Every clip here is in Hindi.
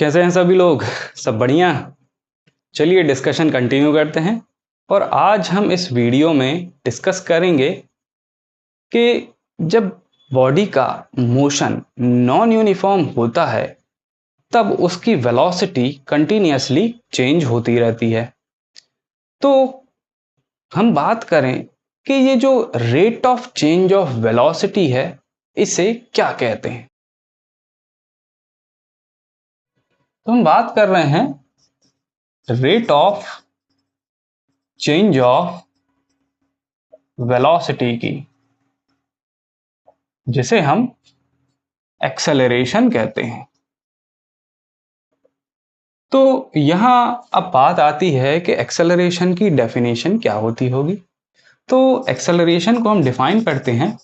कैसे हैं सभी लोग? सब बढ़िया? चलिए डिस्कशन कंटिन्यू करते हैं। और आज हम इस वीडियो में डिस्कस करेंगे कि जब बॉडी का मोशन नॉन यूनिफॉर्म होता है तब उसकी वेलोसिटी कंटिन्यूअसली चेंज होती रहती है। तो हम बात करें कि ये जो rate of change of velocity है इसे क्या कहते हैं। तो हम बात कर रहे हैं rate of change of velocity की, जिसे हम एक्सेलरेशन कहते हैं। तो यहां अब बात आती है कि एक्सेलरेशन की डेफिनेशन क्या होती होगी। तो एक्सेलरेशन को हम डिफाइन करते हैं।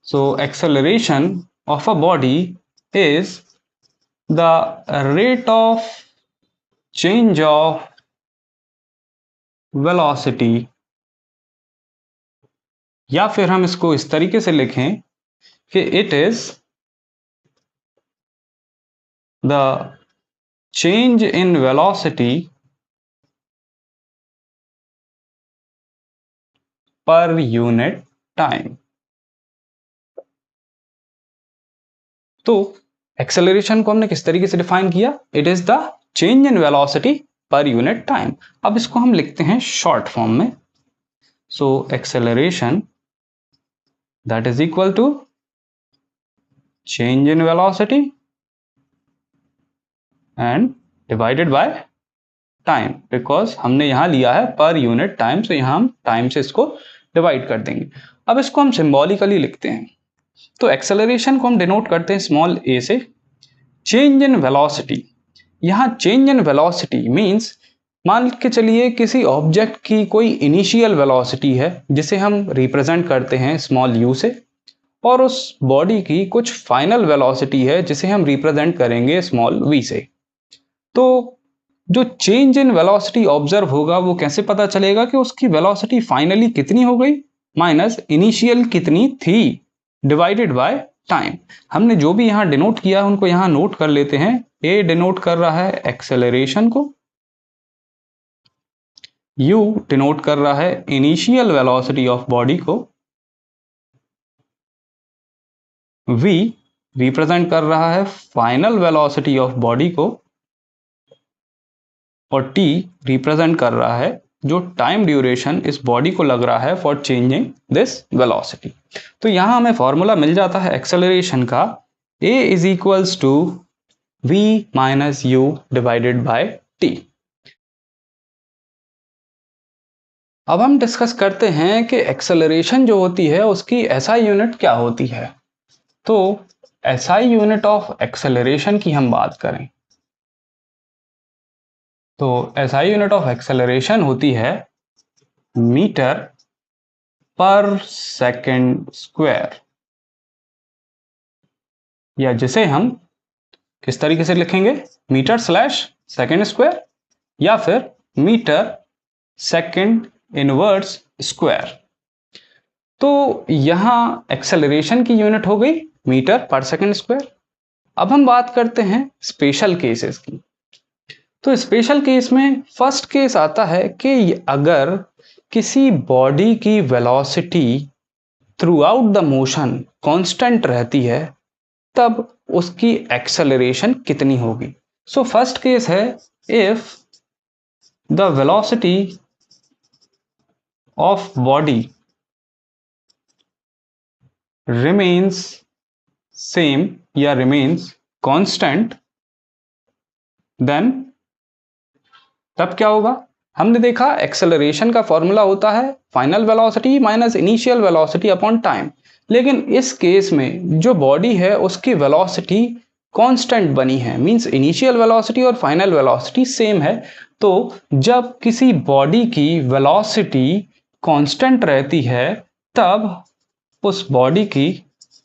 So acceleration of a body is the rate of change of velocity, या फिर हम इसको इस तरीके से लिखें कि it is the change in velocity per unit time। तो एक्सेलरेशन को हमने किस तरीके से डिफाइन किया? It is the change in velocity per unit time. अब इसको हम लिखते हैं शॉर्ट फॉर्म में। So acceleration that is equal to change in velocity and divided by time, because हमने यहां लिया है पर यूनिट टाइम, तो यहां हम टाइम से इसको डिवाइड कर देंगे। अब इसको हम सिंबॉलिकली लिखते हैं। तो एक्सेलरेशन को हम डिनोट करते हैं स्मॉल ए से। चेंज इन वेलोसिटी, यहां चेंज इन वेलोसिटी मींस मान के चलिए किसी ऑब्जेक्ट की कोई इनिशियल वेलोसिटी है जिसे हम रिप्रेजेंट करते हैं स्मॉल यू से, और उस बॉडी की कुछ फाइनल वेलोसिटी है जिसे हम रिप्रेजेंट करेंगे स्मॉल वी से। तो जो चेंज इन वेलोसिटी ऑब्जर्व होगा वो कैसे पता चलेगा कि उसकी वेलोसिटी फाइनली कितनी हो गई माइनस इनिशियल कितनी थी डिवाइडेड बाय टाइम। हमने जो भी यहां डिनोट किया उनको यहां नोट कर लेते हैं। ए डिनोट कर रहा है एक्सेलरेशन को, यू डिनोट कर रहा है इनिशियल वेलोसिटी ऑफ बॉडी को, वी रिप्रेजेंट कर रहा है फाइनल वेलोसिटी ऑफ बॉडी को, और टी रिप्रेजेंट कर रहा है जो टाइम ड्यूरेशन इस बॉडी को लग रहा है फॉर चेंजिंग दिस वेलोसिटी। तो यहां हमें फॉर्मूला मिल जाता है एक्सेलरेशन का, a is equals to v minus u divided by t. अब हम डिस्कस करते हैं कि एक्सेलरेशन जो होती है उसकी एसआई यूनिट क्या होती है। तो एसआई यूनिट ऑफ एक्सेलरेशन की हम बात करें तो एसआई यूनिट ऑफ एक्सेलरेशन होती है मीटर पर सेकेंड स्क्वायर, या जिसे हम किस तरीके से लिखेंगे, मीटर स्लैश सेकेंड स्क्वायर या फिर मीटर सेकेंड इनवर्स स्क्वायर। तो यहां एक्सेलरेशन की यूनिट हो गई मीटर पर सेकेंड स्क्वायर। अब हम बात करते हैं स्पेशल केसेस की। तो स्पेशल केस में फर्स्ट केस आता है कि अगर किसी बॉडी की velocity through out the motion constant रहती है तब उसकी एक्सेलरेशन कितनी होगी। सो फर्स्ट केस है if the velocity of body remains same या remains constant, then तब क्या होगा। हमने देखा एक्सेलरेशन का फॉर्मूला होता है final velocity minus initial velocity upon time, लेकिन इस केस में जो बॉडी है उसकी वेलोसिटी कांस्टेंट बनी है, मींस इनिशियल वेलोसिटी और फाइनल वेलोसिटी सेम है। तो जब किसी बॉडी की वेलोसिटी कांस्टेंट रहती है तब उस बॉडी की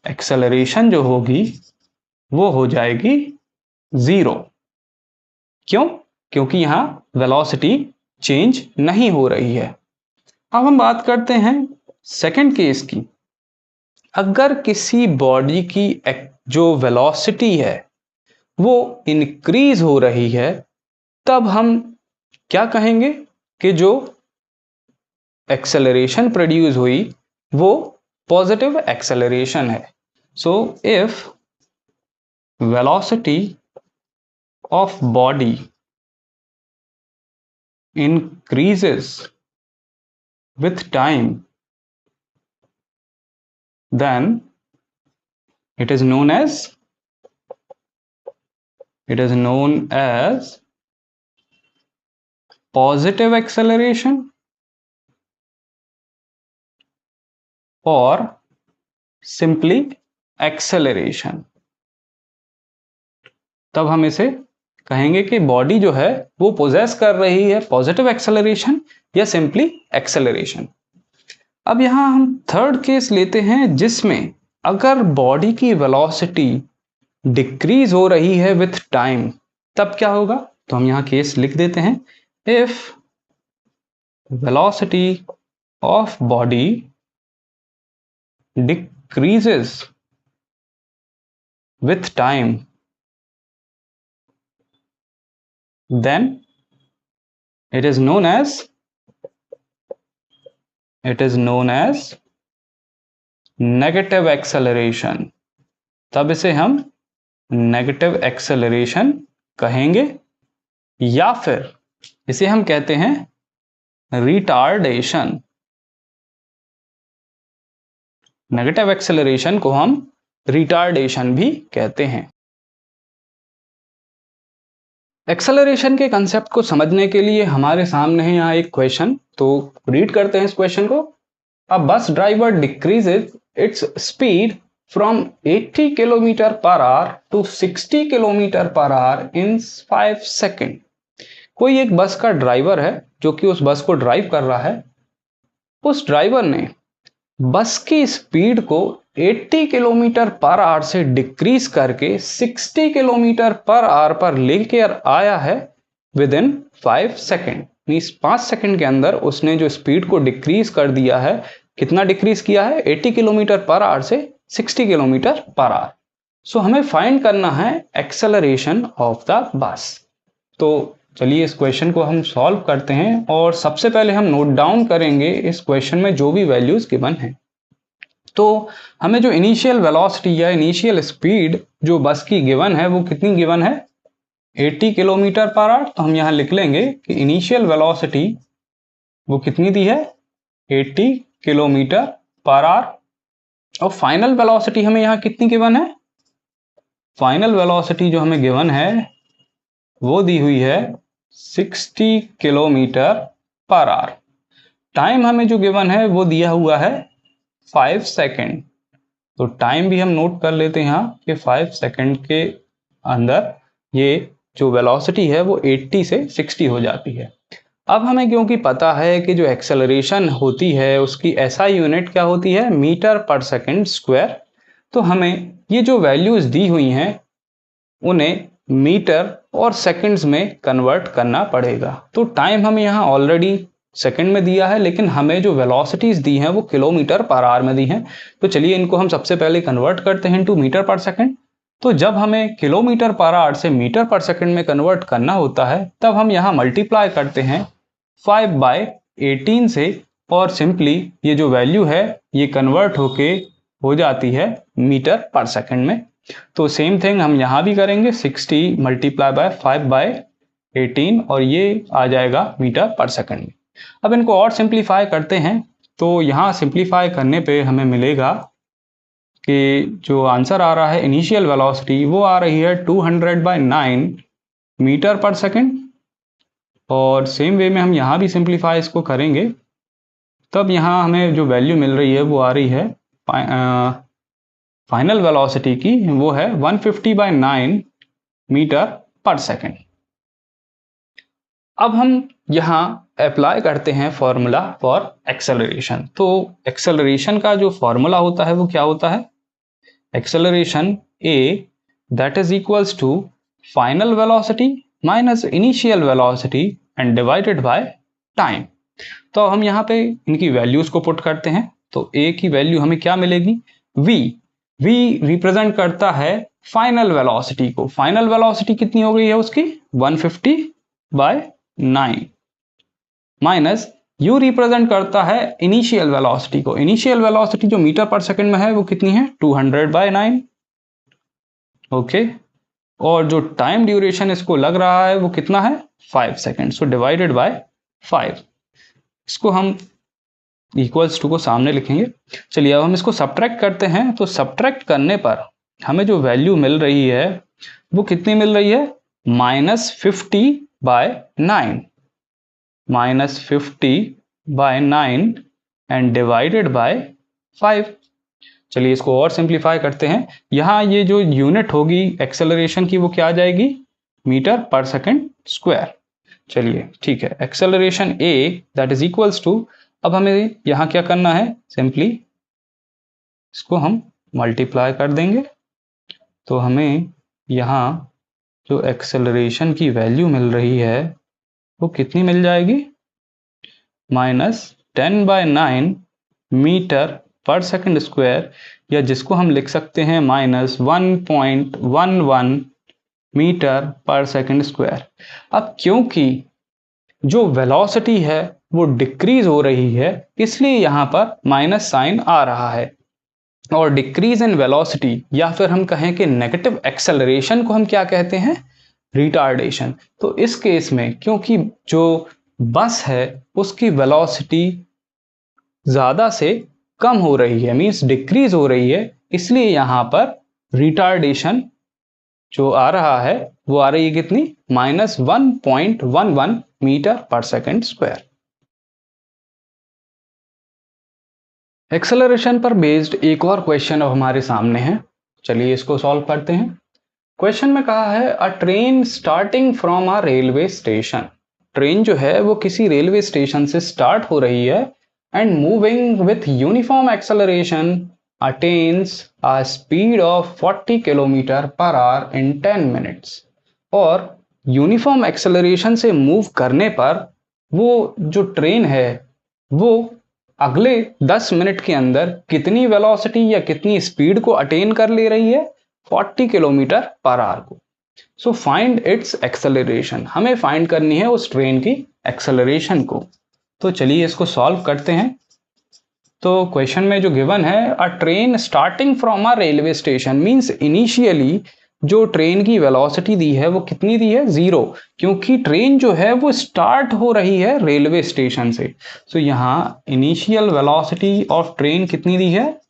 एक्सेलरेशन जो होगी वो हो जाएगी जीरो। क्यों? क्योंकि यहां वेलोसिटी चेंज नहीं हो रही है। अब हम बात करते हैं सेकंड केस की। अगर किसी बॉडी की जो वेलोसिटी है वो इंक्रीज हो रही है, तब हम क्या कहेंगे कि जो एक्सेलरेशन प्रोड्यूस हुई वो पॉजिटिव एक्सेलरेशन है। So if velocity of body increases with time, then it is known as positive acceleration or simply acceleration। तब हम इसे कहेंगे कि बॉडी जो है वो पोजेस कर रही है पॉजिटिव एक्सेलरेशन या सिंपली एक्सेलरेशन। अब यहां हम थर्ड केस लेते हैं जिसमें अगर बॉडी की वेलोसिटी डिक्रीज हो रही है विथ टाइम, तब क्या होगा। तो हम यहां केस लिख देते हैं, if velocity of body decreases with time, then it is known as negative acceleration। तब इसे हम नेगेटिव एक्सेलरेशन कहेंगे, या फिर इसे हम कहते हैं रिटार्डेशन। नेगेटिव एक्सेलरेशन को हम रिटार्डेशन भी कहते हैं। एक्सेलरेशन के कंसेप्ट को समझने के लिए हमारे सामने है यहाँ एक क्वेश्चन, तो रीड करते हैं इस क्वेश्चन को। A bus driver decreases its speed from 80 kilometre per hour to 60 kilometre per hour in 5 second. कोई एक बस का ड्राइवर है जो कि उस बस को ड्राइव कर रहा है। उस ड्राइवर ने बस की स्पीड को 80 किलोमीटर पर आवर से डिक्रीज करके 60 किलोमीटर पर आवर पर लेकर आया है with in 5 second. Means 5 second के अंदर उसने जो स्पीड को डिक्रीज कर दिया है, कितना डिक्रीज किया है, 80 किलोमीटर पर आवर से 60 किलोमीटर पर आवर। सो हमें फाइंड करना है एक्सेलरेशन ऑफ द बस। तो चलिए इस क्वेश्चन को हम सॉल्व करते हैं, और सबसे पहले हम नोट डाउन करेंगे इस क्वेश्चन में जो भी वैल्यूज गिवन है। तो हमें जो इनिशियल वेलोसिटी या इनिशियल स्पीड जो बस की गिवन है वो कितनी गिवन है, 80 किलोमीटर पर आवर। तो हम यहाँ लिख लेंगे कि इनिशियल वेलोसिटी वो कितनी दी है, 80 किलोमीटर पर आवर। और फाइनल वेलोसिटी हमें यहाँ कितनी गिवन है, फाइनल वेलोसिटी जो हमें गिवन है वो दी हुई है 60 किलोमीटर पर आवर। टाइम हमें जो गिवन है वो दिया हुआ है 5 सेकेंड। तो टाइम भी हम नोट कर लेते हैं यहाँ कि 5 सेकेंड के अंदर ये जो वेलोसिटी है वो 80 से 60 हो जाती है। अब हमें क्योंकि पता है कि जो एक्सेलरेशन होती है उसकी ऐसा यूनिट क्या होती है, मीटर पर सेकेंड स्क्वायर। तो हमें ये जो वैल्यूज दी हुई हैं उन्हें मीटर और सेकंड्स में कन्वर्ट करना पड़ेगा। तो टाइम हमें यहाँ ऑलरेडी सेकंड में दिया है, लेकिन हमें जो वेलोसिटीज दी हैं वो किलोमीटर पर आवर में दी हैं। तो चलिए इनको हम सबसे पहले कन्वर्ट करते हैं टू मीटर पर सेकंड। तो जब हमें किलोमीटर पर आवर से मीटर पर सेकंड में कन्वर्ट करना होता है तब हम यहाँ मल्टीप्लाई करते हैं 5/18 से, और सिंपली ये जो वैल्यू है ये कन्वर्ट होके हो जाती है मीटर पर सेकंड में। तो सेम थिंग हम यहाँ भी करेंगे, 60 मल्टीप्लाई बाय 5/18 और ये आ जाएगा मीटर पर सेकंड में। अब इनको और सिंप्लीफाई करते हैं, तो यहाँ सिंप्लीफाई करने पे हमें मिलेगा कि जो आंसर आ रहा है इनिशियल वेलोसिटी वो आ रही है 200/9 मीटर पर सेकंड। और सेम वे में हम यहाँ भी सिंप्लीफाई इसको करेंगे, तब यहाँ हमें जो वैल्यू मिल रही है वो आ रही है फाइनल वेलोसिटी की, वो है 150/9 मीटर पर सेकंड। अब हम यहाँ अप्लाई करते हैं फॉर्मूला फॉर एक्सेलरेशन। तो एक्सेलरेशन का जो फॉर्मूला होता है वो क्या होता है, acceleration A that is equals to final velocity minus initial velocity and divided by time. तो हम यहाँ पे इनकी वैल्यूज को पुट करते हैं। तो A की वैल्यू हमें क्या मिलेगी, V रिप्रेजेंट करता है फाइनल वेलोसिटी को। फाइनल वेलोसिटी कितनी हो गई है उसकी 150/9 माइनस यू रिप्रेजेंट करता है इनिशियल वेलोसिटी को। इनिशियल वेलोसिटी जो मीटर पर सेकंड में है वो कितनी है 200/9। ओके, और जो टाइम ड्यूरेशन इसको लग रहा है वो कितना है 5 सेकेंड। सो डिवाइडेड बाय 5, इसको हम इक्वल्स टू को सामने लिखेंगे। चलिए अब हम इसको सब्ट्रैक्ट करते हैं। तो सब्ट्रैक्ट करने पर हमें जो वैल्यू मिल रही है वो कितनी मिल रही है -50/9, -50/9 एंड डिवाइडेड बाय 5। चलिए इसको और सिंप्लीफाई करते हैं। यहाँ ये जो यूनिट होगी एक्सेलरेशन की वो क्या आ जाएगी मीटर पर सेकंड स्क्वायर। चलिए ठीक है, acceleration a that is equals to, अब हमें यहाँ क्या करना है, सिंपली इसको हम मल्टीप्लाई कर देंगे। तो हमें यहाँ जो एक्सेलरेशन की वैल्यू मिल रही है वो कितनी मिल जाएगी -10/9 मीटर पर सेकंड स्क्वायर, या जिसको हम लिख सकते हैं -1.11 मीटर पर सेकंड स्क्वायर। अब क्योंकि जो वेलोसिटी है वो डिक्रीज हो रही है इसलिए यहाँ पर माइनस साइन आ रहा है। और डिक्रीज इन वेलोसिटी या फिर हम कहें कि नेगेटिव एक्सेलरेशन को हम क्या कहते हैं रिटार्डेशन। तो इस केस में क्योंकि जो बस है उसकी वेलोसिटी ज़्यादा से कम हो रही है, मीन्स डिक्रीज हो रही है, इसलिए यहाँ पर रिटार्डेशन जो आ रहा है वो आ रही है कितनी -1.11 मीटर पर सेकंड स्क्वायर। एक्सेलरेशन पर बेस्ड एक और क्वेश्चन अब हमारे सामने है। चलिए इसको सॉल्व करते हैं। क्वेश्चन में कहा है अ train starting from a railway station. Train जो है वो किसी रेलवे स्टेशन से स्टार्ट हो रही है and moving with uniform acceleration attains a speed of 40 kilometre per hour in 10 minutes. और यूनिफॉर्म एक्सेलरेशन से मूव करने पर वो जो ट्रेन है वो अगले 10 मिनट के अंदर कितनी वेलोसिटी या कितनी स्पीड को अटेन कर ले रही है 40 किलोमीटर पर आवर को। सो फाइंड इट्स एक्सेलरेशन, हमें फाइंड करनी है उस ट्रेन की एक्सेलरेशन को। तो चलिए इसको सॉल्व करते हैं। तो क्वेश्चन में जो गिवन है अ train starting from a railway station, means initially जो ट्रेन की वेलोसिटी दी है वो कितनी दी है 0, क्योंकि ट्रेन जो है वो स्टार्ट हो रही है रेलवे स्टेशन से। तो यहाँ इनिशियल वेलोसिटी ऑफ ट्रेन कितनी दी है,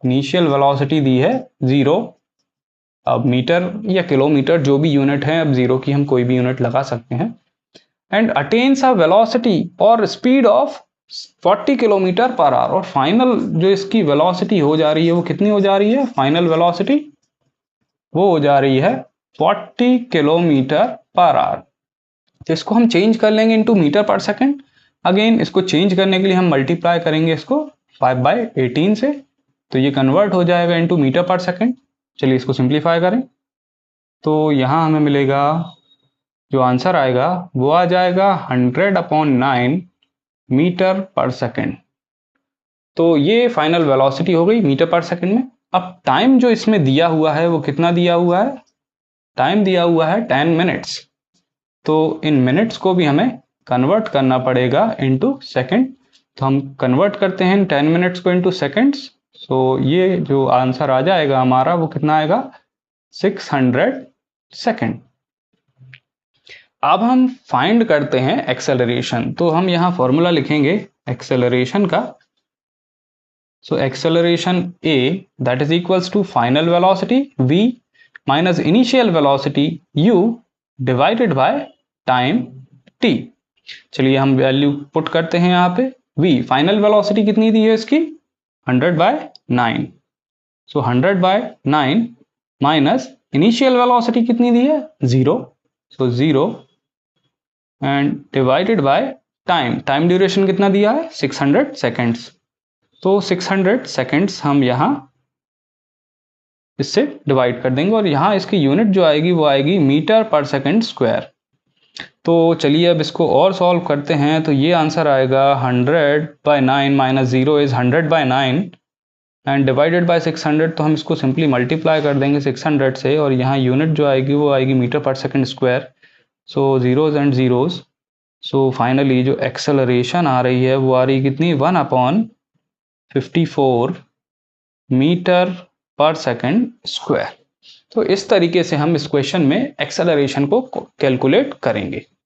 इनिशियल वेलोसिटी दी है 0। अब मीटर या किलोमीटर जो भी यूनिट है, अब 0 की हम कोई भी यूनिट लगा सकते हैं। एंड अटेन्स अ वेलोसिटी और speed of 40 kilometre per our, और फाइनल जो इसकी वेलोसिटी हो जा रही है वो कितनी हो जा रही है, फाइनल वेलोसिटी वो हो जा रही है 40 किलोमीटर पर आवर। तो इसको हम चेंज कर लेंगे इनटू मीटर पर सेकंड। अगेन इसको चेंज करने के लिए हम मल्टीप्लाई करेंगे इसको 5/18 से, तो ये कन्वर्ट हो जाएगा इनटू मीटर पर सेकंड। चलिए इसको सिंप्लीफाई करें तो यहाँ हमें मिलेगा, जो आंसर आएगा वो आ जाएगा 100/9 मीटर पर सेकंड। तो ये फाइनल वेलोसिटी हो गई मीटर पर सेकंड में। अब टाइम जो इसमें दिया हुआ है वो कितना दिया हुआ है, टाइम दिया हुआ है 10 मिनट्स। तो इन मिनट्स को भी हमें कन्वर्ट करना पड़ेगा इनटू सेकंड। तो हम कन्वर्ट करते हैं 10 मिनट्स को इनटू सेकंड्स। सो ये जो आंसर आ जाएगा हमारा वो कितना आएगा 600 सेकंड। अब हम फाइंड करते हैं एक्सेलरेशन। तो हम यहाँ फॉर्मूला लिखेंगे एक्सेलरेशन का। So acceleration a that is equals to final velocity v minus initial velocity u divided by time t। चलिए हम वैल्यू पुट करते हैं यहाँ पे। v फाइनल वेलोसिटी कितनी दी है इसकी 100/9। सो 100/9 माइनस इनिशियल वेलोसिटी कितनी दी है 0, सो 0 and divided by time, time duration कितना दिया है 600 सेकेंड्स। तो 600 सेकेंड्स हम यहाँ इससे डिवाइड कर देंगे और यहाँ इसकी यूनिट जो आएगी वो आएगी मीटर पर सेकंड स्क्वायर। तो चलिए अब इसको और सॉल्व करते हैं। तो ये आंसर आएगा 100/9 minus 0 is 100/9 and divided bye 600, तो हम इसको सिंपली मल्टीप्लाई कर देंगे 600 से, और यहाँ यूनिट जो आएगी वो आएगी मीटर पर second square. So zeros and zeros, so finally जो एक्सेलरेशन आ रही है वो आ रही कितनी, 1/54 मीटर पर सेकंड स्क्वायर। तो इस तरीके से हम इस क्वेश्चन में एक्सेलरेशन को कैलकुलेट करेंगे।